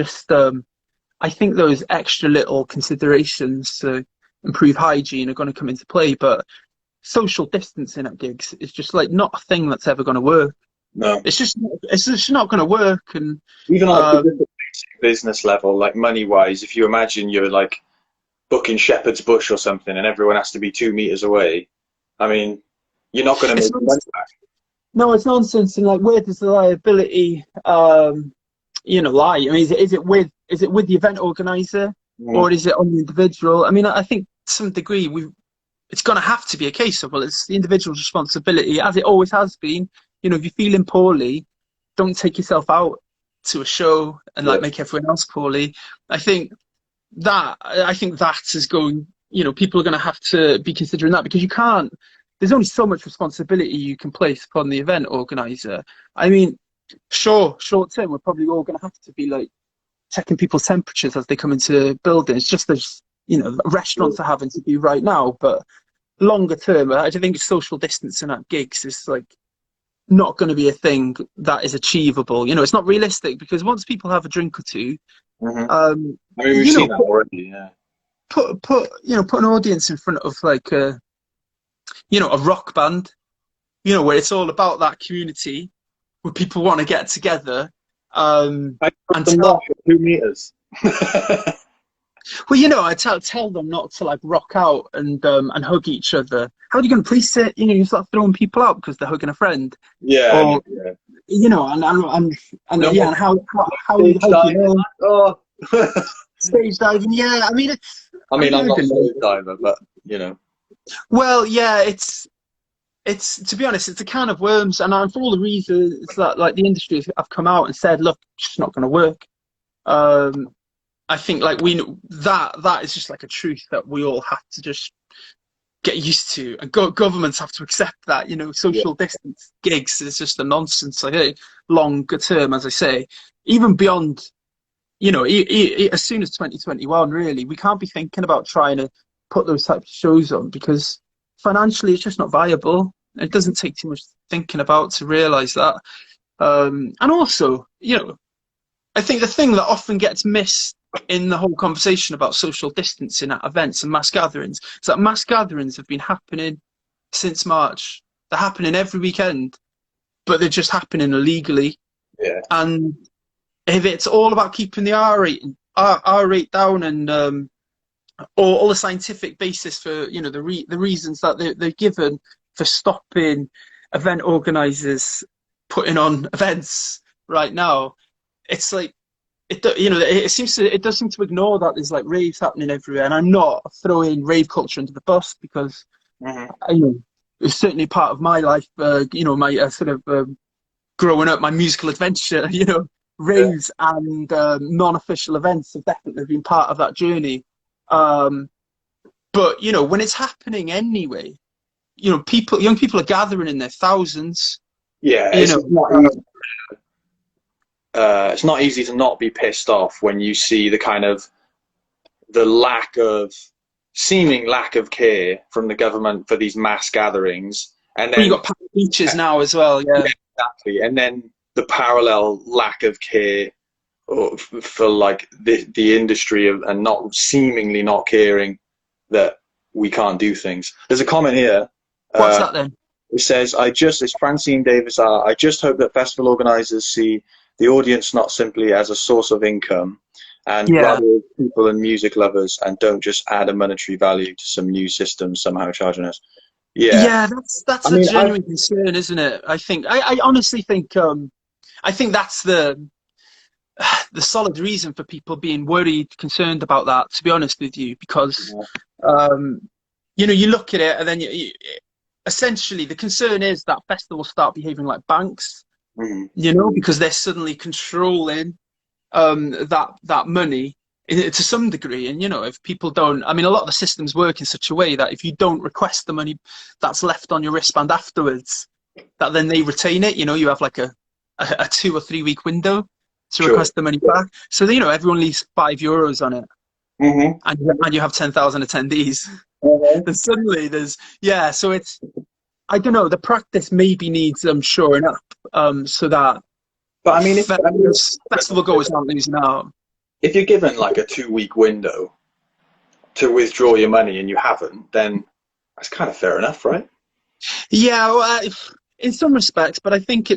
Speaker 2: I think those extra little considerations to improve hygiene are going to come into play. But social distancing at gigs is just like not a thing that's ever going to work.
Speaker 3: No,
Speaker 2: it's just not going to work. And
Speaker 3: even on the business level, like money wise, if you imagine you're like booking Shepherd's Bush or something, and everyone has to be 2 meters away, I mean, you're not going to make money back.
Speaker 2: No, it's nonsense. And like, where does the liability, lie? I mean, is it with the event organizer, or is it on the individual? I mean, I think to some degree it's going to have to be a case of, well, it's the individual's responsibility, as it always has been. If you're feeling poorly, don't take yourself out to a show and like make everyone else poorly. I think that is going. People are going to have to be considering that, because you can't. There's only so much responsibility you can place upon the event organizer. I mean, sure, short term, we're probably all going to have to be like checking people's temperatures as they come into buildings, just as restaurants are having to do right now. But longer term, I think social distancing at gigs is like not going to be a thing that is achievable. It's not realistic, because once people have a drink or two,
Speaker 3: I mean, we've seen that already. Yeah.
Speaker 2: Put an audience in front of like a rock band, where it's all about that community, where people want to get together. And
Speaker 3: tell 2 meters.
Speaker 2: Well, I tell them not to like rock out and hug each other. How are you going to police it? You start throwing people out because they're hugging a friend.
Speaker 3: Yeah.
Speaker 2: Or, and how are you hugging?
Speaker 3: Oh.
Speaker 2: Stage diving. Yeah, I mean,
Speaker 3: I'm not a stage diver, but
Speaker 2: Well, yeah, it's to be honest, it's a can of worms, and for all the reasons that like the industry have come out and said, look, it's just not going to work. I think like we know that is just like a truth that we all have to just get used to, and governments have to accept that. Social distance gigs is just a nonsense. I think longer term, as I say, even beyond, as soon as 2021, really, we can't be thinking about trying to put those types of shows on, because financially it's just not viable. It doesn't take too much thinking about to realise that. And also, I think the thing that often gets missed in the whole conversation about social distancing at events and mass gatherings is that mass gatherings have been happening since March. They're happening every weekend, but they're just happening illegally.
Speaker 3: Yeah.
Speaker 2: And if it's all about keeping the R rate down, and or all the scientific basis for the reasons that they're given for stopping event organizers putting on events right now, it's like it does seem to ignore that there's like raves happening everywhere. And I'm not throwing rave culture into the bus, because it's certainly part of my life. My sort of growing up, my musical adventure. Raves and non-official events have definitely been part of that journey. But when it's happening anyway, young people are gathering in their thousands.
Speaker 3: Yeah, it's not easy to not be pissed off when you see the kind of seeming lack of care from the government for these mass gatherings, and then
Speaker 2: you got public beaches now as well. Yeah,
Speaker 3: exactly, and then the parallel lack of care for like the industry and not seemingly not caring that we can't do things. There's a comment here.
Speaker 2: What's that then?
Speaker 3: It says, it's Francine Davis. I just hope that festival organisers see the audience not simply as a source of income, and rather people and music lovers, and don't just add a monetary value to some new system somehow charging us.
Speaker 2: Yeah, that's a genuine concern, isn't it? I honestly think I think that's the solid reason for people being worried, concerned about that, to be honest with you, because you look at it and then essentially the concern is that festivals start behaving like banks, because they're suddenly controlling that money to some degree. And if people don't, a lot of the systems work in such a way that if you don't request the money that's left on your wristband afterwards, that then they retain it. You have like a 2 or 3 week window to request the money back. So everyone leaves €5 on it, and you have 10,000 attendees. And suddenly so it's, I don't know, the practice maybe needs shoring up, so that.
Speaker 3: But
Speaker 2: festival goers aren't losing out.
Speaker 3: If you're given like a 2 week window to withdraw your money and you haven't, then that's kind of fair enough, right?
Speaker 2: Yeah, well, in some respects, but I think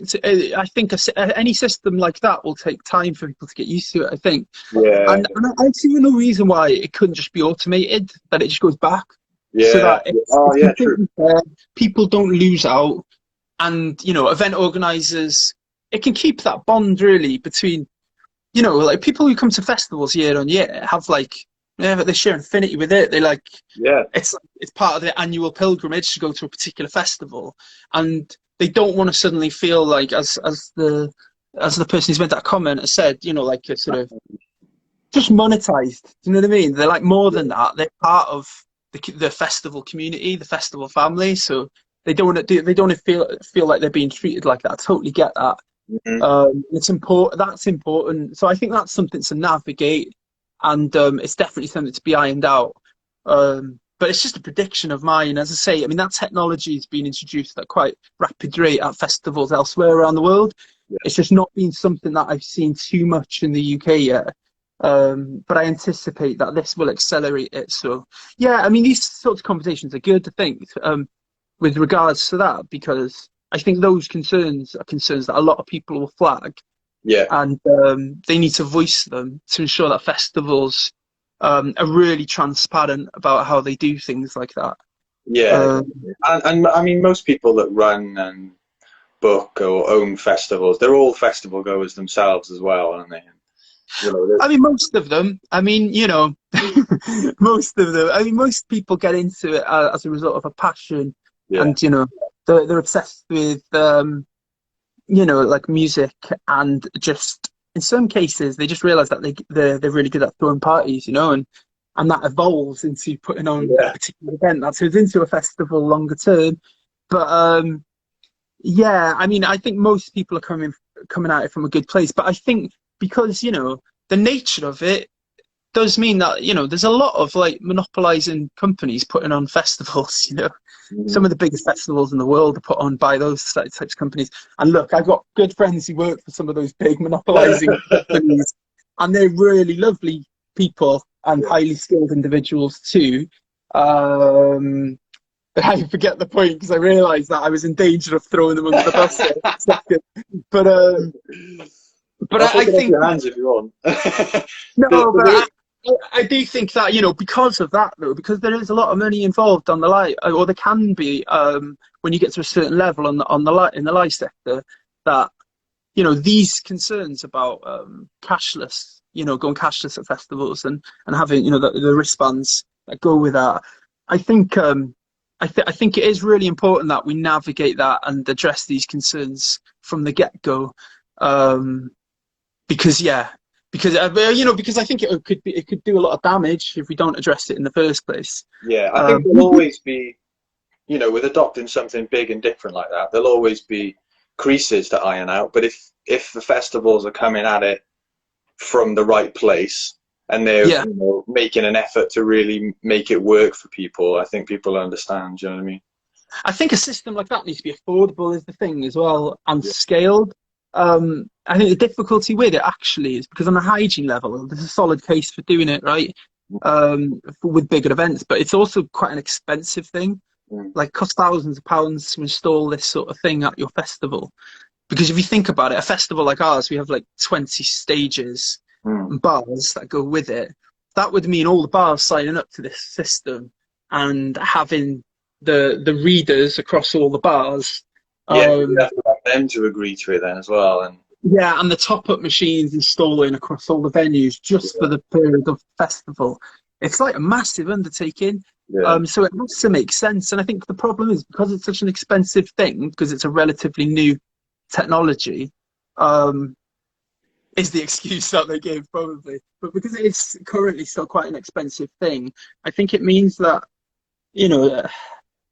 Speaker 2: any system like that will take time for people to get used to it. I think.
Speaker 3: Yeah.
Speaker 2: And I see no reason why it couldn't just be automated, that it just goes back.
Speaker 3: Yeah.
Speaker 2: So that
Speaker 3: True.
Speaker 2: People don't lose out, and event organisers. It can keep that bond really between, like people who come to festivals year on year have they share infinity with it. They it's part of their annual pilgrimage to go to a particular festival, and they don't want to suddenly feel like, as the person who's made that comment has said, like a sort of just monetized. Do you know what I mean? They're like more than that. They're part of the festival community, the festival family. So they don't want to feel like they're being treated like that. I totally get that. It's important. That's important. So I think that's something to navigate, and it's definitely something to be ironed out. But it's just a prediction of mine. As I say, that technology has been introduced at quite rapid rate at festivals elsewhere around the world.
Speaker 3: Yeah.
Speaker 2: It's just not been something that I've seen too much in the UK yet. But I anticipate that this will accelerate it. So yeah, these sorts of conversations are good, I think, with regards to that, because I think those concerns are concerns that a lot of people will flag.
Speaker 3: Yeah. And
Speaker 2: they need to voice them to ensure that festivals are really transparent about how they do things like that.
Speaker 3: Yeah. And most people that run and book or own festivals, they're all festival goers themselves as well, aren't they?
Speaker 2: Most of them. Most of them. Most people get into it as a result of a passion, and they're obsessed with like music, and just in some cases they just realize that they're really good at throwing parties, and that evolves into putting on a particular event that turns into a festival longer term. But I think most people are coming at it from a good place. But I think because the nature of it does mean that there's a lot of monopolizing companies putting on festivals. Some of the biggest festivals in the world are put on by those types of companies. And look, I've got good friends who work for some of those big monopolizing companies, and they're really lovely people and highly skilled individuals too. But I forget the point because I realised that I was in danger of throwing them under the bus for a second. But I think
Speaker 3: your hands if you want.
Speaker 2: No, but I do think that because of that though, because there is a lot of money involved on the live, or there can be when you get to a certain level in the live sector, that these concerns about cashless, going cashless at festivals and having the wristbands that go with that. I think I think it is really important that we navigate that and address these concerns from the get-go. Because I think it could do a lot of damage if we don't address it in the first place.
Speaker 3: Yeah, I think there'll always be, with adopting something big and different like that, there'll always be creases to iron out. But if the festivals are coming at it from the right place and they're making an effort to really make it work for people, I think people understand. Do you know what I mean?
Speaker 2: I think a system like that needs to be affordable is the thing as well, and scaled. I think the difficulty with it actually is because on a hygiene level, there's a solid case for doing it right, with bigger events, but it's also quite an expensive thing. Like, costs thousands of pounds to install this sort of thing at your festival. Because if you think about it, a festival like ours, we have 20 stages and bars that go with it. That would mean all the bars signing up to this system and having the readers across all the bars.
Speaker 3: You have to have them to agree to it then as well. And
Speaker 2: Yeah, and the top-up machines installing across all the venues just for the period of the festival. It's like a massive undertaking.
Speaker 3: Yeah.
Speaker 2: So it has to make sense. And I think the problem is because it's such an expensive thing, because it's a relatively new technology, is the excuse that they gave probably. But because it is currently still quite an expensive thing, I think it means that, you know,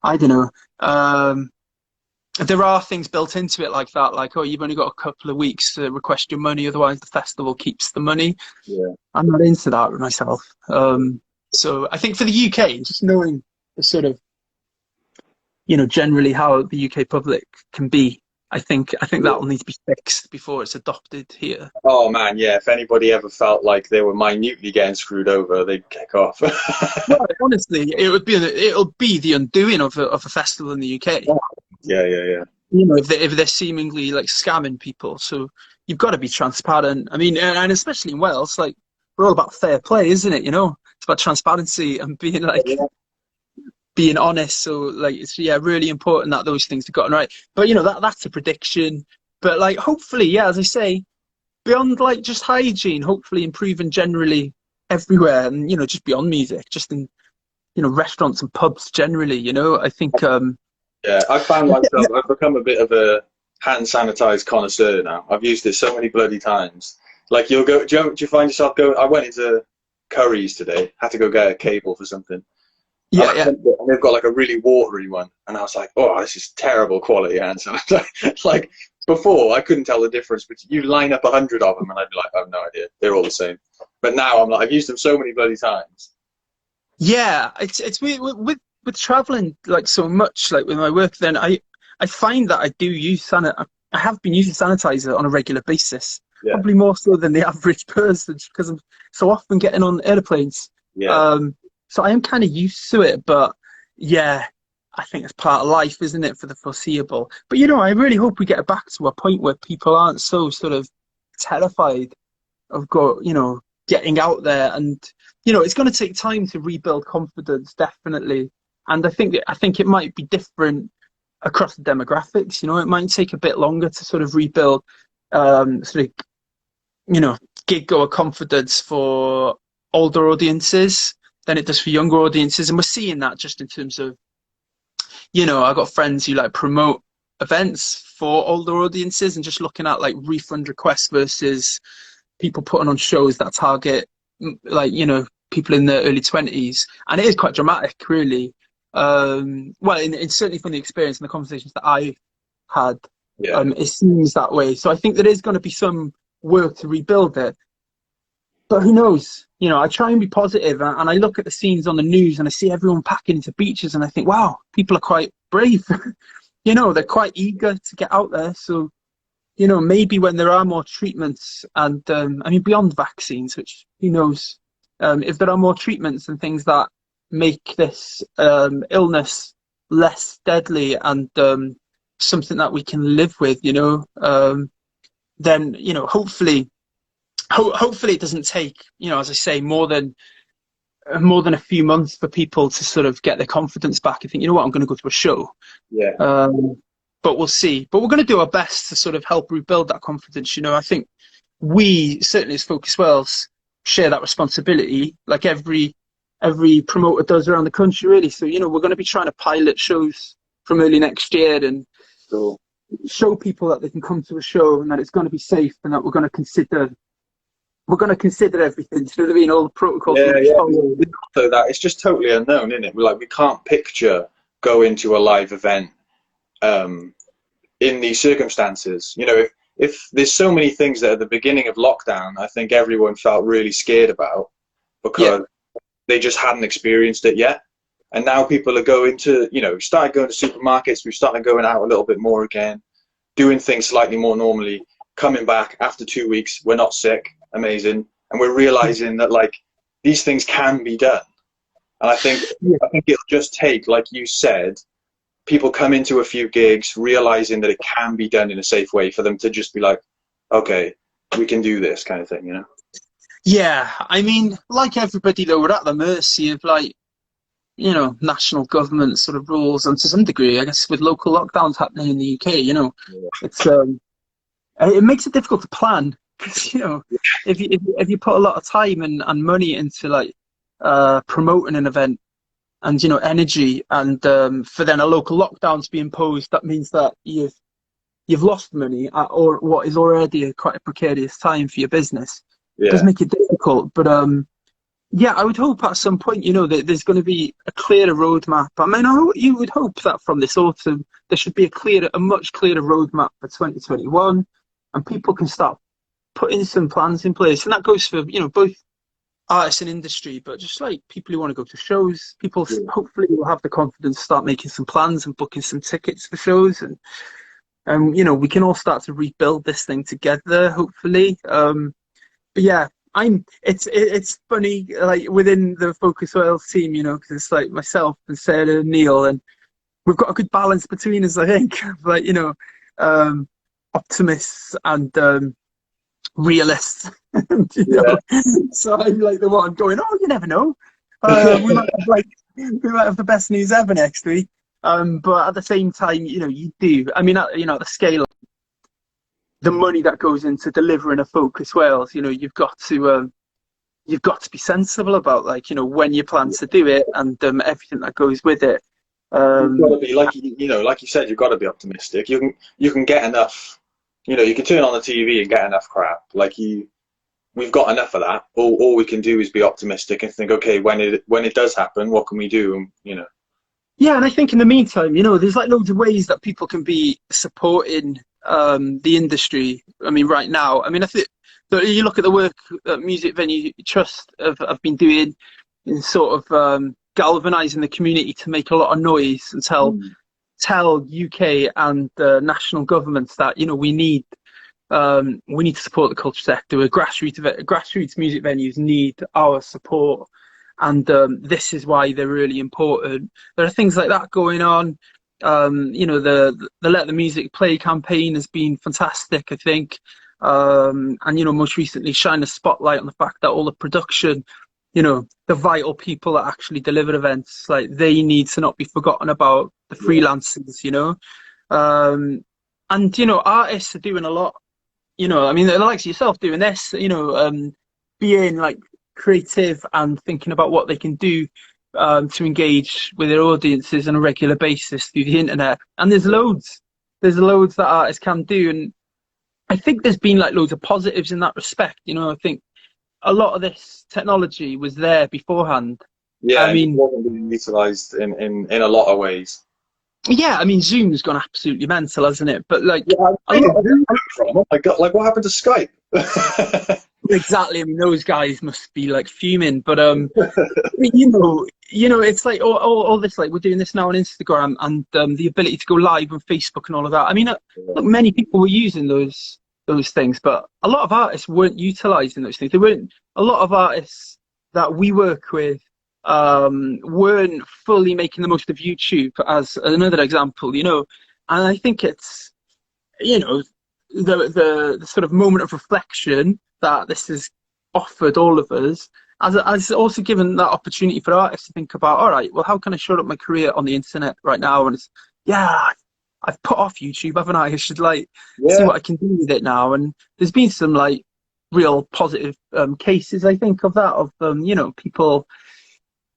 Speaker 2: I don't know. There are things built into it like that, like, oh, you've only got a couple of weeks to request your money, otherwise the festival keeps the money.
Speaker 3: Yeah.
Speaker 2: I'm not into that myself. So I think for the UK, just knowing the sort of, generally how the UK public can be, I think that will need to be fixed before it's adopted here.
Speaker 3: Oh man, yeah. If anybody ever felt like they were minutely getting screwed over, they'd kick off.
Speaker 2: Well, honestly, it'll be the undoing of a festival in the UK.
Speaker 3: Yeah.
Speaker 2: If they're seemingly like scamming people, so you've got to be transparent. I mean, and especially in Wales, like we're all about fair play, isn't it? It's about transparency and being being honest. So like it's really important that those things are gotten right. But that's a prediction. But like hopefully, as I say, beyond like just hygiene, hopefully improving generally everywhere, and just beyond music, just in restaurants and pubs generally. I think.
Speaker 3: Yeah, I found myself, I've become a bit of a hand sanitized connoisseur now. I've used it so many bloody times. Like you'll go, do you find yourself going, I went into Curry's today, had to go get a cable for something.
Speaker 2: Yeah.
Speaker 3: And they've got like a really watery one. And I was like, oh, this is terrible quality hand sanitizer. Like before, I couldn't tell the difference, but you line up 100 of them and I'd be like, I have no idea. They're all the same. But now I'm like, I've used them so many bloody times.
Speaker 2: Yeah, it's weird with traveling like so much, like with my work. Then I find that I do use I have been using sanitizer on a regular basis, probably more so than the average person because I'm so often getting on airplanes. So I am kind of used to it, but yeah, I think it's part of life, isn't it, for the foreseeable? But I really hope we get back to a point where people aren't so sort of terrified of getting out there, and it's going to take time to rebuild confidence, definitely. And I think it might be different across the demographics. It might take a bit longer to sort of rebuild gig goer confidence for older audiences than it does for younger audiences. And we're seeing that just in terms of, I got friends who like promote events for older audiences, and just looking at like refund requests versus people putting on shows that target people in their early 20s, and it is quite dramatic, really. It's certainly from the experience and the conversations that I had, it seems that way. So I think there is going to be some work to rebuild it, but who knows? I try and be positive, and I look at the scenes on the news and I see everyone packing into beaches, and I think, wow, people are quite brave. They're quite eager to get out there. So maybe when there are more treatments and beyond vaccines, which who knows, if there are more treatments and things that make this illness less deadly and something that we can live with, then hopefully it doesn't take, as I say, more than a few months for people to sort of get their confidence back and think, I'm going to go to a show. But we'll see. But we're going to do our best to sort of help rebuild that confidence. I think we certainly as Focus Wales share that responsibility, like every promoter does around the country, really. So we're going to be trying to pilot shows from early next year and show people that they can come to a show and that it's going to be safe, and that we're going to consider everything. Do you know what I mean? All the protocols.
Speaker 3: So that it's just totally unknown, isn't it? We can't picture going to a live event in these circumstances. If there's so many things that at the beginning of lockdown, I think everyone felt really scared about because they just hadn't experienced it yet. And now people are going to, started going to supermarkets. We've started going out a little bit more again, doing things slightly more normally, coming back after 2 weeks. We're not sick. Amazing. And we're realizing that these things can be done. And I think it'll just take, like you said, people come into a few gigs realizing that it can be done in a safe way for them to just be like, okay, we can do this kind of thing,
Speaker 2: Yeah, I mean, like everybody though, we're at the mercy of national government sort of rules, and to some degree, I guess, with local lockdowns happening in the UK, it's it makes it difficult to plan because if you put a lot of time and money into like promoting an event and energy, and for then a local lockdown to be imposed, that means that you've lost money or what is already quite a precarious time for your business. It does make it difficult, but yeah, I would hope at some point, that there's going to be a clearer roadmap. I mean, you would hope that from this autumn there should be a much clearer roadmap for 2021, and people can start putting some plans in place. And that goes for both artists and industry, but just like people who want to go to shows, people hopefully will have the confidence to start making some plans and booking some tickets for shows, and we can all start to rebuild this thing together, hopefully. But yeah, it's funny, like within the Focus Wales team, because it's like myself and Sarah and Neil, and we've got a good balance between us, I think, like optimists and realists. And, so I'm like the one going, oh, you never know. We might have the best news ever next week. But at the same time, you do. I mean, at the scale, the money that goes into delivering a Focus Wales, you've got to be sensible about when you plan to do it and everything that goes with it.
Speaker 3: You've got to be like you said, you've got to be optimistic. You can get enough. You can turn on the TV and get enough crap. We've got enough of that. All we can do is be optimistic and think, okay, when it does happen, what can we do?
Speaker 2: Yeah, and I think in the meantime, there's like loads of ways that people can be supporting the industry. I mean, right now, I think that you look at the work that Music Venue Trust have been doing in sort of galvanising the community to make a lot of noise and tell UK and national governments that we need to support the culture sector. Grassroots music venues need our support. And this is why they're really important. There are things like that going on. The Let the Music Play campaign has been fantastic, I think. And most recently shine a spotlight on the fact that all the production, the vital people that actually deliver events, like they need to not be forgotten about, the freelancers, and artists are doing a lot. The likes of yourself doing this, being like creative and thinking about what they can do to engage with their audiences on a regular basis through the internet. And there's loads that artists can do, and I think there's been like loads of positives in that respect. I think a lot of this technology was there beforehand.
Speaker 3: Yeah, it wasn't being utilised in a lot of ways.
Speaker 2: Yeah, Zoom's gone absolutely mental, hasn't it? But like,
Speaker 3: oh my God, like what happened to Skype?
Speaker 2: Exactly. Those guys must be like fuming. But it's like all this, like we're doing this now on Instagram, and the ability to go live on Facebook and all of that. Look, many people were using those things, but a lot of artists weren't utilising those things. A lot of artists that we work with weren't fully making the most of YouTube, as another example. And I think it's the sort of moment of reflection that this has offered all of us, as also given that opportunity for artists to think about, all right, well, how can I show up my career on the internet right now? And it's, I've put off YouTube, haven't I? I should see what I can do with it now. And there's been some like real positive cases, I think, of that, of people,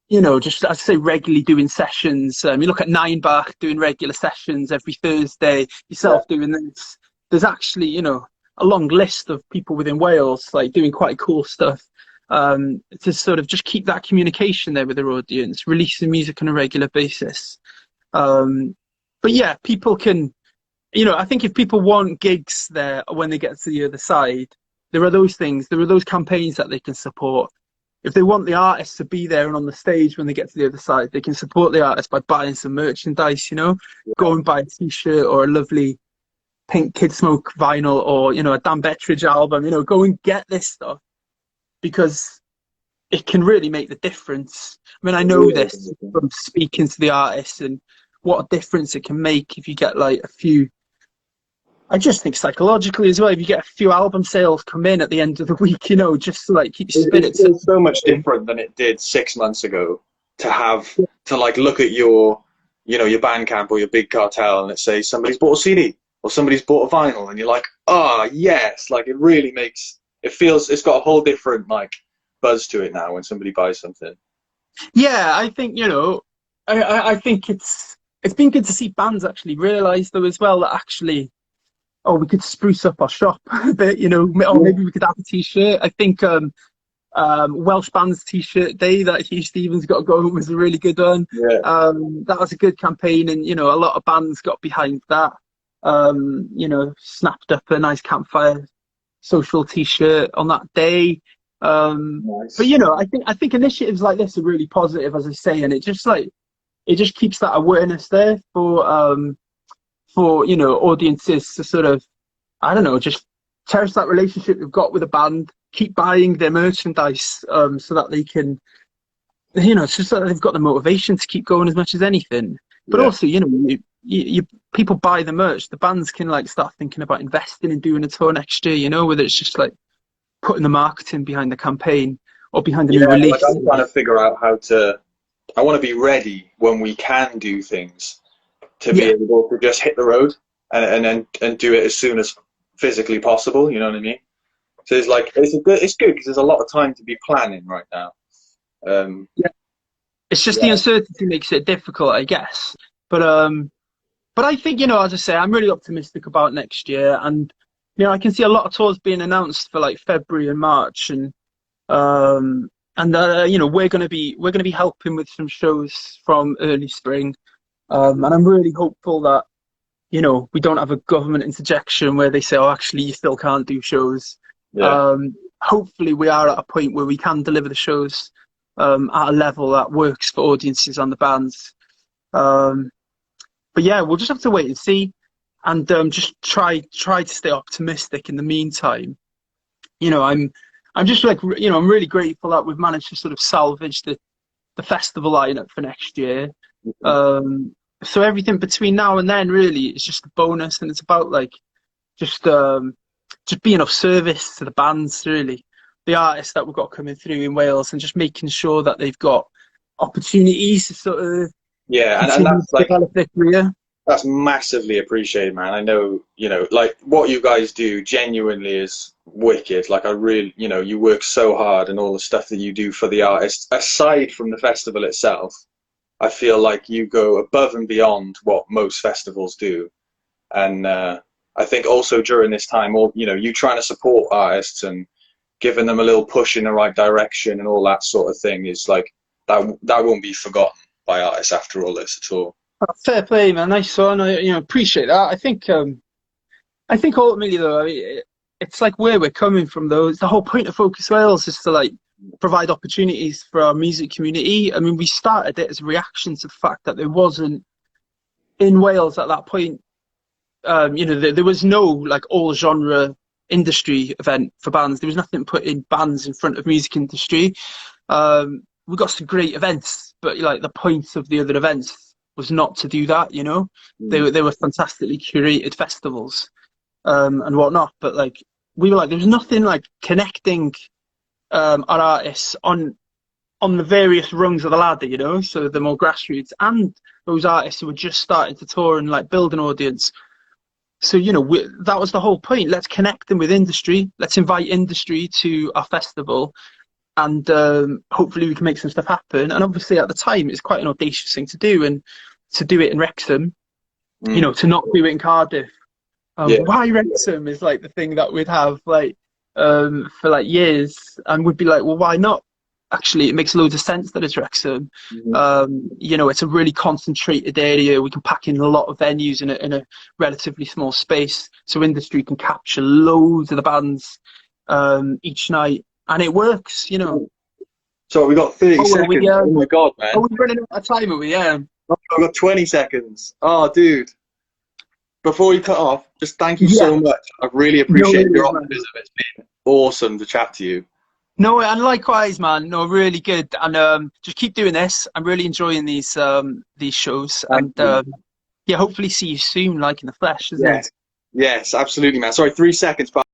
Speaker 2: just, as I say, regularly doing sessions. You look at Ninebach doing regular sessions every Thursday, yourself doing this. There's actually, a long list of people within Wales like doing quite cool stuff to sort of just keep that communication there with their audience, releasing music on a regular basis. But yeah, people can, I think if people want gigs there when they get to the other side, there are those things, there are those campaigns that they can support. If they want the artists to be there and on the stage when they get to the other side, they can support the artist by buying some merchandise, go and buy a t-shirt or a lovely Pink Kid Smoke vinyl, or a Dan Bettridge album. Go and get this stuff, because it can really make the difference. I know this from speaking to the artists, and what a difference it can make if you get like a few. I just think psychologically as well, if you get a few album sales come in at the end of the week, just to like keep your spirits.
Speaker 3: It's so much different than it did 6 months ago to like look at your Bandcamp or your Big Cartel and it say somebody's bought a CD. or somebody's bought a vinyl, and you're like, oh yes, like it really makes it feels it's got a whole different like buzz to it now when somebody buys something.
Speaker 2: Yeah, I think, I think it's been good to see bands actually realise though as well that actually, oh, we could spruce up our shop a bit, or maybe we could have a t-shirt. I think Welsh Bands t-shirt day that Hugh Stevens got going was a really good one.
Speaker 3: Yeah.
Speaker 2: That was a good campaign, and a lot of bands got behind that. Snapped up a nice campfire social t-shirt on that day.
Speaker 3: Nice.
Speaker 2: But I think initiatives like this are really positive, as I say, and it just keeps that awareness there for audiences to sort of, I don't know, just cherish that relationship they've got with a band, keep buying their merchandise, so that they can, it's just that they've got the motivation to keep going as much as anything. But also, you people buy the merch, the bands can like start thinking about investing and doing a tour next year, whether it's just like putting the marketing behind the campaign or behind the new release.
Speaker 3: Like I'm trying to figure out I want to be ready when we can do things to be able to just hit the road and do it as soon as physically possible. You know what I mean? So it's like it's good because there's a lot of time to be planning right now.
Speaker 2: It's just the uncertainty makes it difficult, I guess. But I think, as I say, I'm really optimistic about next year, and I can see a lot of tours being announced for like February and March, and we're going to be helping with some shows from early spring, and I'm really hopeful that we don't have a government interjection where they say, oh, actually you still can't do shows. Hopefully we are at a point where we can deliver the shows at a level that works for audiences and the bands. But yeah, we'll just have to wait and see, and just try to stay optimistic in the meantime. I'm just like, I'm really grateful that we've managed to sort of salvage the festival lineup for next year. So everything between now and then really is just a bonus, and it's about like just being of service to the bands, really, the artists that we've got coming through in Wales, and just making sure that they've got opportunities to sort of
Speaker 3: and that's like
Speaker 2: develop their career.
Speaker 3: That's massively appreciated, man. I know, like what you guys do genuinely is wicked. Like I really, you work so hard, and all the stuff that you do for the artists, aside from the festival itself, I feel like you go above and beyond what most festivals do. And I think also during this time, you trying to support artists and giving them a little push in the right direction and all that sort of thing is like, that won't be forgotten by artists after all this at all.
Speaker 2: Fair play, man. Nice one. I appreciate that. I think ultimately though, it's like where we're coming from though. It's the whole point of Focus Wales is to like provide opportunities for our music community. I mean, we started it as a reaction to the fact that there wasn't in Wales at that point. There was no like all genre industry event for bands. There was nothing putting bands in front of music industry. We got some great events, but like the point of the other events was not to do that. They were fantastically curated festivals and whatnot, but like we were like, there was nothing like connecting our artists on the various rungs of the ladder, so the more grassroots and those artists who were just starting to tour and like build an audience. So that was the whole point. Let's connect them with industry. Let's invite industry to our festival, and hopefully we can make some stuff happen. And obviously at the time it's quite an audacious thing to do, and to do it in Wrexham, to not do it in Cardiff. Why Wrexham is like the thing that we'd have like for like years, and we'd be like, well, why not? Actually, it makes loads of sense that it's Wrexham. It's a really concentrated area. We can pack in a lot of venues in a relatively small space, so industry can capture loads of the bands each night, and it works.
Speaker 3: So we got 30 seconds. Oh my god, man!
Speaker 2: We're running out of time, are we? Yeah.
Speaker 3: I've got 20 seconds. Oh, dude. Before you cut off, just thank you so much. I really appreciate your optimism. It's been awesome to chat to you.
Speaker 2: No, and likewise, man. No, really good. And just keep doing this. I'm really enjoying these shows. And hopefully see you soon, like in the flesh, isn't it?
Speaker 3: Yes, absolutely, man. Sorry, 3 seconds.